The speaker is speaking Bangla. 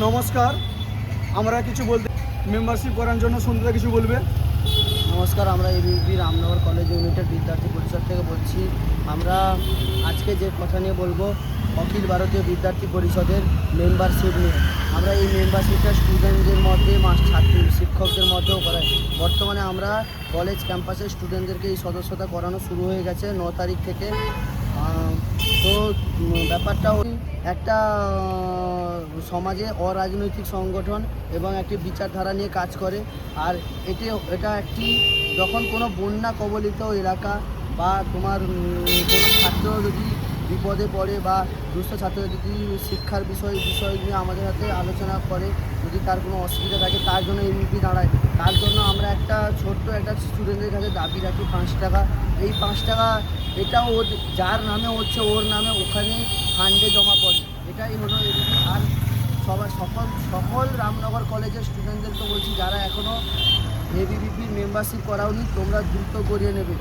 নমস্কার, আমরা কিছু বলতে মেম্বারশিপ করার জন্য সুন্দর কিছু বলবে। নমস্কার, আমরা এবিপি রামনগর কলেজ ইউনিটের বিদ্যার্থী পরিষদ থেকে বলছি। আমরা আজকে যে কথা নিয়ে বলবো, অখিল ভারতীয় বিদ্যার্থী পরিষদের মেম্বারশিপ নিয়ে। আমরা এই মেম্বারশিপটা স্টুডেন্টদের মধ্যে ছাত্র শিক্ষকদের মধ্যেও করাই। বর্তমানে আমরা কলেজ ক্যাম্পাসে স্টুডেন্টদেরকে এই সদস্যতা করানো শুরু হয়ে গেছে 9 তারিখ থেকে। তো ব্যাপারটা একটা সমাজে অরাজনৈতিক সংগঠন এবং একটি বিচারধারা নিয়ে কাজ করে। আর এটা একটি যখন কোনো বন্যা কবলিত এলাকা বা তোমার কোনো ছাত্র যদি বিপদে পড়ে বা দুস্থ ছাত্র যদি শিক্ষার বিষয় নিয়ে আমাদের সাথে আলোচনা করে, যদি তার কোনো অসুবিধা থাকে, তার জন্য এমপি দাঁড়ায়। তার জন্য আমরা একটা ছোট্ট একটা স্টুডেন্টের কাছে দাবি রাখি 5 টাকা। এই 5 টাকা এটাও যার নামে হচ্ছে ওর নামে ওখানে ফান্ডে জমা পড়ে। এটাই হলো এবিপি। আর সকল রামনগর কলেজের স্টুডেন্টদেরকে বলছি, যারা এখনও এবিভিপির মেম্বারশিপ করাওনি, তোমরা দ্রুত করিয়ে নেবে।